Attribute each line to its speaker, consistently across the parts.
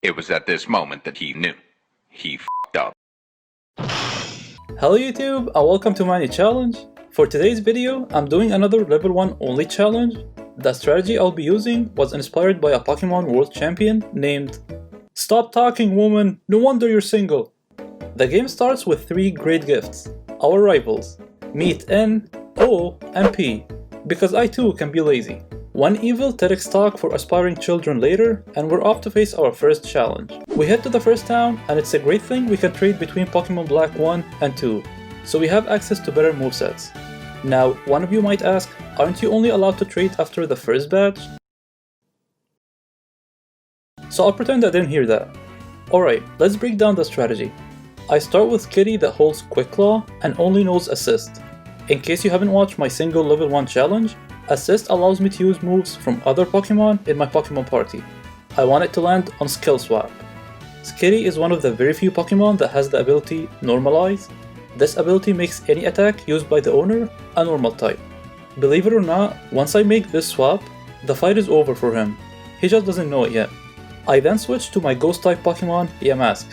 Speaker 1: It was at this moment that he knew. He f***ed up.
Speaker 2: Hello YouTube and welcome to my new challenge. For today's video, I'm doing another level 1 only challenge. The strategy I'll be using was inspired by a Pokemon World Champion named Stop Talking Woman, no wonder you're single. The game starts with 3 great gifts, our rivals. Meet N, O, and P, because I too can be lazy. 1 evil TEDx talk for aspiring children later, and we're off to face our first challenge. We head to the first town, and it's a great thing we can trade between Pokemon Black 1 and 2, so we have access to better movesets. Now, one of you might ask, aren't you only allowed to trade after the first badge? So I'll pretend I didn't hear that. Alright, let's break down the strategy. I start with Skitty that holds Quick Claw and only knows Assist. In case you haven't watched my single level 1 challenge, Assist allows me to use moves from other Pokemon in my Pokemon party. I want it to land on Skill Swap. Skitty is one of the very few Pokemon that has the ability Normalize. This ability makes any attack used by the owner a normal type. Believe it or not, once I make this swap, the fight is over for him. He just doesn't know it yet. I then switch to my Ghost type Pokemon Yamask.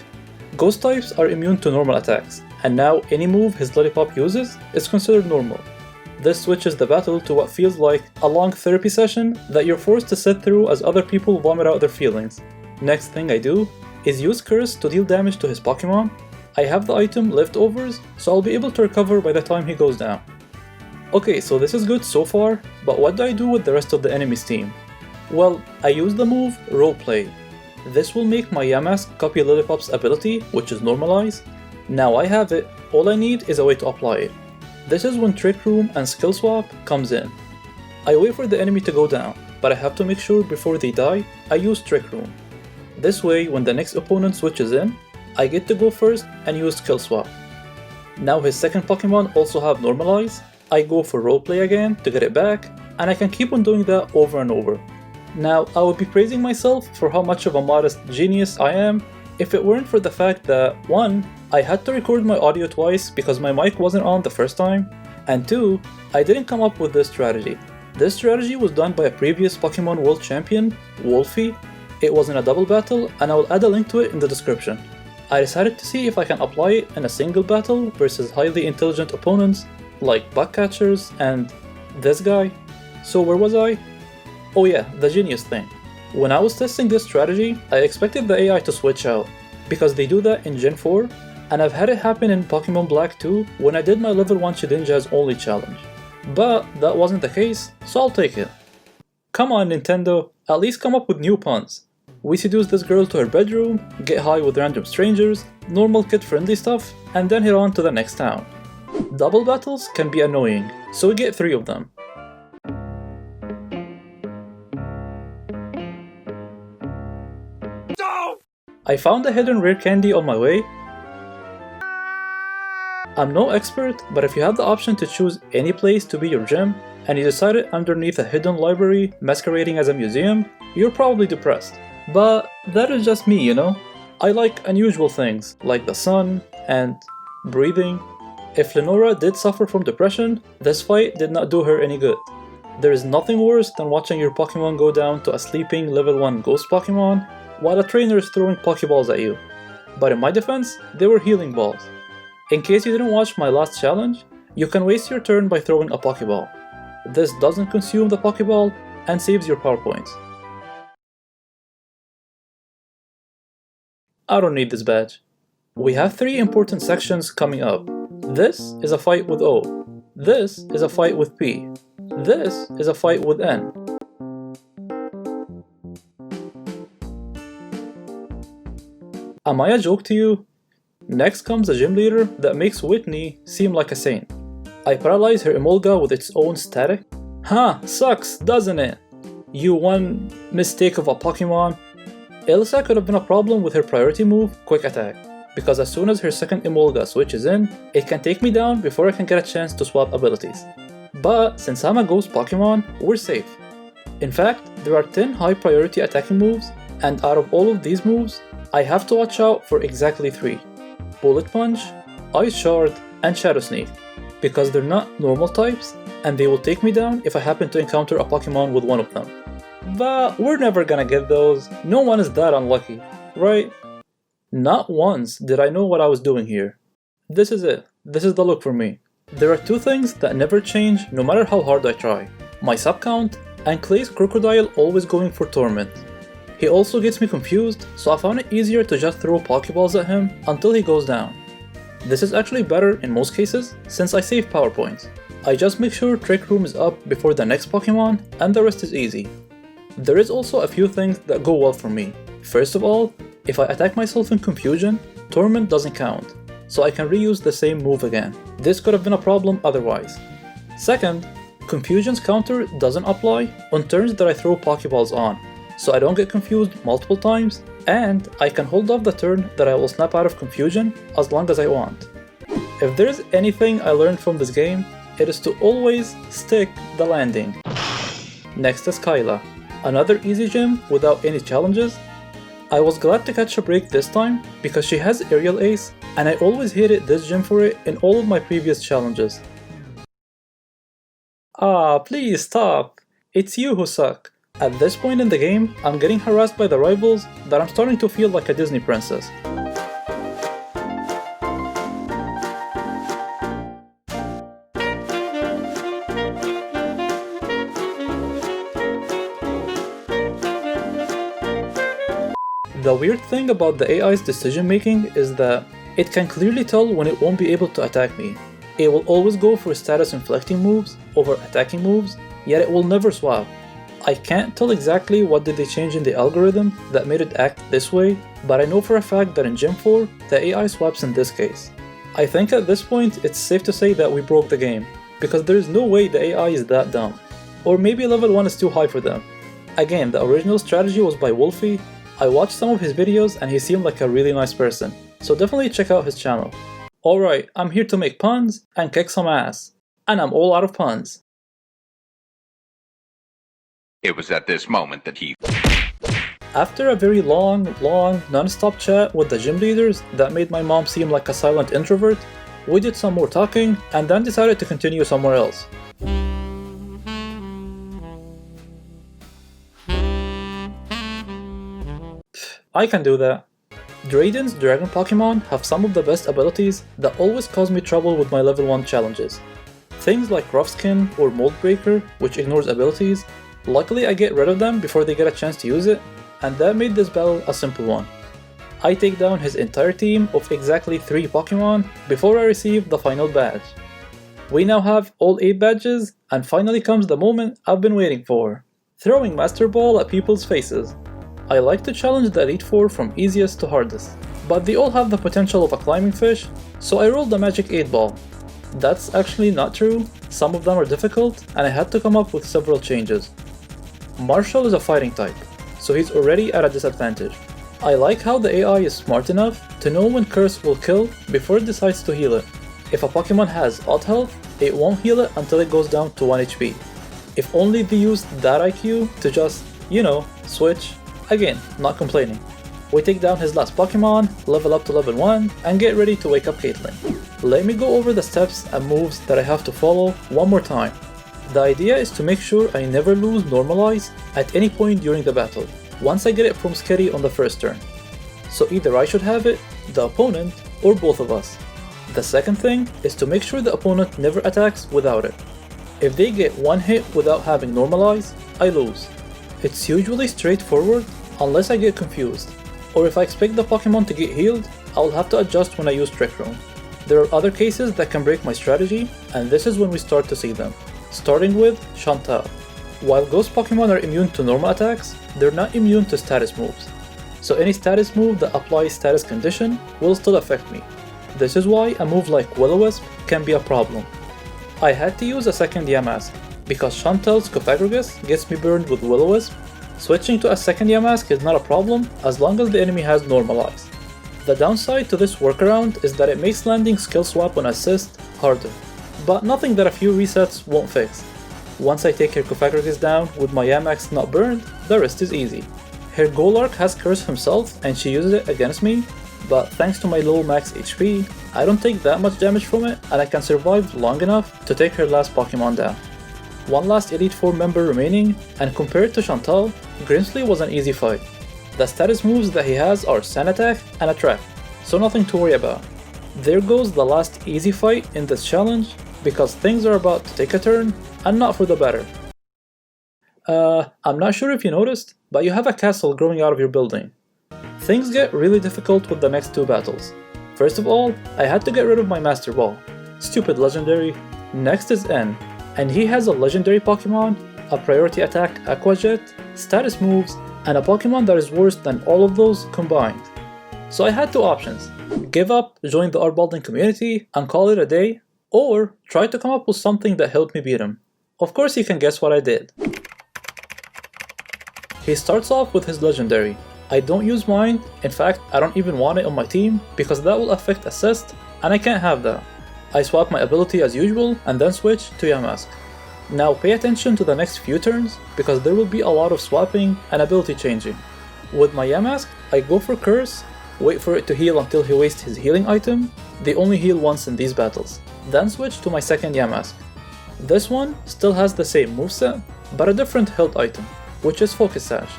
Speaker 2: Ghost types are immune to normal attacks, and now any move his Lollipop uses is considered normal. This switches the battle to what feels like a long therapy session that you're forced to sit through as other people vomit out their feelings. Next thing I do is use Curse to deal damage to his Pokemon. I have the item Leftovers, so I'll be able to recover by the time he goes down. Okay, so this is good so far, but what do I do with the rest of the enemy's team? Well, I use the move Roleplay. This will make my Yamask copy Lollipop's ability, which is Normalize. Now I have it, all I need is a way to apply it. This is when Trick Room and Skill Swap comes in. I wait for the enemy to go down, but I have to make sure before they die, I use Trick Room. This way, when the next opponent switches in, I get to go first and use Skill Swap. Now his second Pokemon also have Normalize, I go for Roleplay again to get it back, and I can keep on doing that over and over. Now, I would be praising myself for how much of a modest genius I am if it weren't for the fact that 1. I had to record my audio twice because my mic wasn't on the first time, and 2. I didn't come up with this strategy. This strategy was done by a previous Pokemon World Champion, Wolfey. It was in a double battle, and I will add a link to it in the description. I decided to see if I can apply it in a single battle versus highly intelligent opponents like bug catchers and this guy. So where was I? Oh yeah, the genius thing. When I was testing this strategy, I expected the AI to switch out, because they do that in Gen 4, and I've had it happen in Pokemon Black 2 when I did my level 1 Shedinja's only challenge. But that wasn't the case, so I'll take it. Come on Nintendo, at least come up with new puns. We seduce this girl to her bedroom, get high with random strangers, normal kid-friendly stuff, and then head on to the next town. Double battles can be annoying, so we get 3 of them. I found a hidden rare candy on my way. I'm no expert, but if you have the option to choose any place to be your gym, and you decided underneath a hidden library masquerading as a museum, you're probably depressed. But that is just me, you know? I like unusual things, like the sun and breathing. If Lenora did suffer from depression, this fight did not do her any good. There is nothing worse than watching your Pokemon go down to a sleeping level 1 ghost Pokemon while a trainer is throwing Pokeballs at you. But in my defense, they were healing balls. In case you didn't watch my last challenge, you can waste your turn by throwing a Pokeball. This doesn't consume the Pokeball and saves your power points. I don't need this badge. We have 3 important sections coming up. This is a fight with O. This is a fight with P. This is a fight with N. Am I a joke to you? Next comes a gym leader that makes Whitney seem like a saint. I paralyze her Emolga with its own static. Huh, sucks, doesn't it? You one mistake of a Pokemon. Elsa could have been a problem with her priority move, Quick Attack, because as soon as her second Emolga switches in, it can take me down before I can get a chance to swap abilities. But since I'm a ghost Pokemon, we're safe. In fact, there are 10 high priority attacking moves, and out of all of these moves, I have to watch out for exactly 3. Bullet Punch, Ice Shard, and Shadow Sneak, because they're not normal types, and they will take me down if I happen to encounter a Pokemon with one of them. But we're never gonna get those, no one is that unlucky. right? Not once did I know what I was doing here. This is it. This is the look for me. There are two things that never change no matter how hard I try. My sub count and Clay's crocodile always going for torment. He also gets me confused, so I found it easier to just throw Pokeballs at him until he goes down. This is actually better in most cases since I save power points. I just make sure Trick Room is up before the next Pokemon and the rest is easy. There is also a few things that go well for me. First of all, if I attack myself in confusion, Torment doesn't count, so I can reuse the same move again. This could have been a problem otherwise. Second, Confusion's counter doesn't apply on turns that I throw Pokeballs on, so I don't get confused multiple times, and I can hold off the turn that I will snap out of confusion as long as I want. If there's anything I learned from this game, it is to always stick the landing. Next is Kyla, another easy gym without any challenges. I was glad to catch a break this time because she has Aerial Ace and I always hated this gym for it in all of my previous challenges. Ah, please stop! It's you who suck. At this point in the game, I'm getting harassed by the rivals that I'm starting to feel like a Disney princess. The weird thing about the AI's decision making is that it can clearly tell when it won't be able to attack me. It will always go for status inflecting moves over attacking moves, yet it will never swap. I can't tell exactly what did they change in the algorithm that made it act this way, but I know for a fact that in Gym 4, the AI swaps in this case. I think at this point it's safe to say that we broke the game, because there is no way the AI is that dumb. Or maybe level 1 is too high for them. Again, the original strategy was by Wolfey. I watched some of his videos and he seemed like a really nice person, so definitely check out his channel. Alright, I'm here to make puns and kick some ass. And I'm all out of puns.
Speaker 1: It was at this moment that he
Speaker 2: After a very long, non-stop chat with the gym leaders that made my mom seem like a silent introvert, we did some more talking and then decided to continue somewhere else. I can do that. Drayden's Dragon Pokemon have some of the best abilities that always cause me trouble with my level 1 challenges. Things like Rough Skin or Mold Breaker, which ignores abilities. Luckily I get rid of them before they get a chance to use it, and that made this battle a simple one. I take down his entire team of exactly 3 Pokemon before I receive the final badge. We now have all 8 badges, and finally comes the moment I've been waiting for. Throwing Master Ball at people's faces. I like to challenge the Elite Four from easiest to hardest, but they all have the potential of a climbing fish, so I rolled the Magic 8 Ball. That's actually not true, some of them are difficult, and I had to come up with several changes. Marshall is a fighting type, so he's already at a disadvantage. I like how the AI is smart enough to know when Curse will kill before it decides to heal it. If a Pokemon has odd health, it won't heal it until it goes down to 1 HP. If only they used that IQ to just, switch. Again, not complaining. We take down his last Pokemon, level up to level 1, and get ready to wake up Caitlyn. Let me go over the steps and moves that I have to follow one more time. The idea is to make sure I never lose Normalize at any point during the battle, once I get it from Skitty on the first turn. So either I should have it, the opponent, or both of us. The second thing is to make sure the opponent never attacks without it. If they get one hit without having Normalize, I lose. It's usually straightforward unless I get confused, or if I expect the Pokemon to get healed, I'll have to adjust when I use Trick Room. There are other cases that can break my strategy, and this is when we start to see them. Starting with Chantal. While Ghost Pokemon are immune to normal attacks, they're not immune to status moves. So any status move that applies status condition will still affect me. This is why a move like Will-O-Wisp can be a problem. I had to use a second Yamask, because Chantal's Cofagrigus gets me burned with Will-O-Wisp. Switching to a second Yamask is not a problem as long as the enemy has Normalize. The downside to this workaround is that it makes landing skill swap on assist harder, but nothing that a few resets won't fix. Once I take her Cofagrigus down with my Yamask not burned, the rest is easy. Her Golark has Curse himself and she uses it against me, but thanks to my low max HP, I don't take that much damage from it and I can survive long enough to take her last Pokemon down. One last Elite Four member remaining, and compared to Chantal, Grimsley was an easy fight. The status moves that he has are Sand Attack and Attract, so nothing to worry about. There goes the last easy fight in this challenge, because things are about to take a turn, and not for the better. I'm not sure if you noticed, but you have a castle growing out of your building. Things get really difficult with the next two battles. First of all, I had to get rid of my Master Ball. Stupid legendary. Next is N, and he has a legendary Pokemon, a priority attack Aqua Jet, status moves, and a Pokemon that is worse than all of those combined. So I had two options: give up, join the Arbalding community, and call it a day, or try to come up with something that helped me beat him. Of course you can guess what I did. He starts off with his legendary. I don't use mine, in fact I don't even want it on my team because that will affect assist and I can't have that. I swap my ability as usual and then switch to Yamask. Now pay attention to the next few turns because there will be a lot of swapping and ability changing. With my Yamask, I go for Curse, wait for it to heal until he wastes his healing item. They only heal once in these battles. Then switch to my second Yamask. This one still has the same moveset, but a different health item, which is Focus Sash.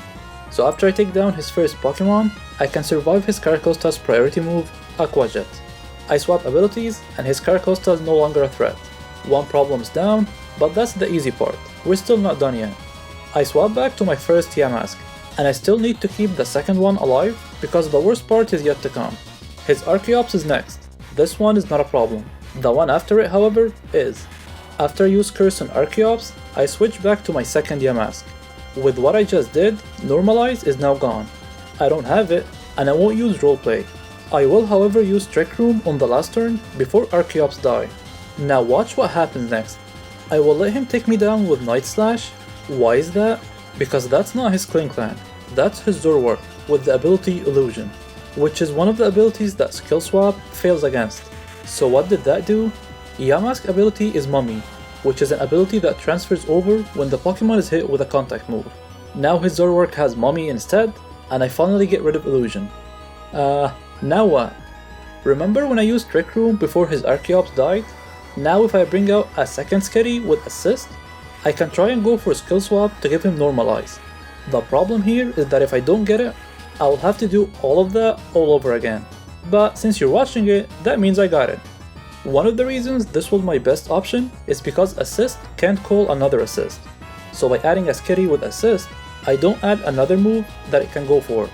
Speaker 2: So after I take down his first Pokemon, I can survive his Carcosta's priority move, Aqua Jet. I swap abilities and his Carcosta is no longer a threat. One problem's down, but that's the easy part, we're still not done yet. I swap back to my first Yamask, and I still need to keep the second one alive because the worst part is yet to come. His Archeops is next. This one is not a problem. The one after it, however, is. After I use Curse on Archeops, I switch back to my second Yamask. With what I just did, Normalize is now gone. I don't have it, and I won't use Roleplay. I will however use Trick Room on the last turn before Archeops die. Now watch what happens next. I will let him take me down with Night Slash. Why is that? Because that's not his Cling Clan, that's his Zoroark with the ability Illusion, which is one of the abilities that Skill Swap fails against. So what did that do? Yamask ability is Mummy, which is an ability that transfers over when the Pokemon is hit with a contact move. Now his Zoroark has Mummy instead, and I finally get rid of Illusion. Now what? Remember when I used Trick Room before his Archeops died? Now if I bring out a second Skitty with Assist, I can try and go for Skill Swap to give him Normalize. The problem here is that if I don't get it, I will have to do all of that all over again. But since you're watching it, that means I got it. One of the reasons this was my best option is because Assist can't call another Assist. So by adding a Skitty with Assist, I don't add another move that it can go for.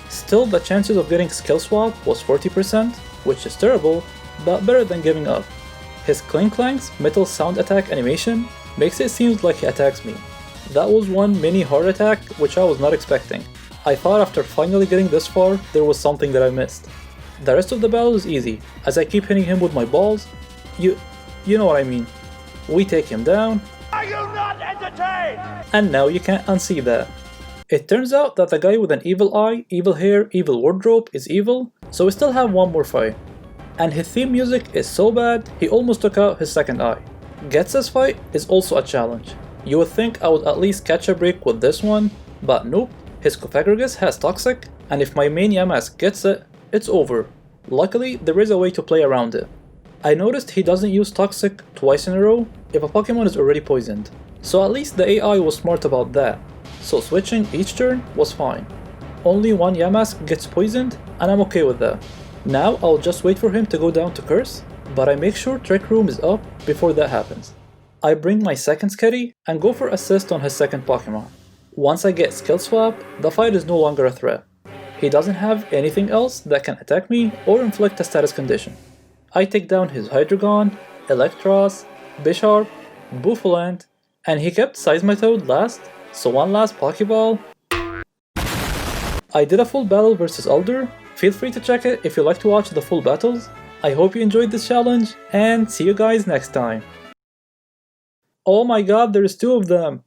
Speaker 2: Still, the chances of getting Skill Swap was 40%, which is terrible, but better than giving up. His Cling Clank's metal sound attack animation makes it seem like he attacks me. That was one mini heart attack which I was not expecting. I thought after finally getting this far, there was something that I missed. The rest of the battle is easy, as I keep hitting him with my balls. You know what I mean. We take him down. Are you not entertained? And now you can't unsee that. It turns out that the guy with an evil eye, evil hair, evil wardrobe is evil, so we still have one more fight. And his theme music is so bad, he almost took out his second eye. Gets's fight is also a challenge. You would think I would at least catch a break with this one, but nope, his Cofagrigus has Toxic, and if my main Yamask gets it, it's over. Luckily, there is a way to play around it. I noticed he doesn't use Toxic twice in a row if a Pokemon is already poisoned, so at least the AI was smart about that, so switching each turn was fine. Only one Yamask gets poisoned, and I'm okay with that. Now I'll just wait for him to go down to Curse, but I make sure Trick Room is up before that happens. I bring my second Skitty and go for Assist on his second Pokemon. Once I get Skill Swap, the fight is no longer a threat. He doesn't have anything else that can attack me or inflict a status condition. I take down his Hydreigon, Electros, Bisharp, Bouffalant, and he kept Seismitoad last, so one last Pokeball. I did a full battle versus Alder. Feel free to check it if you like to watch the full battles. I hope you enjoyed this challenge, and see you guys next time. Oh my god, there's two of them!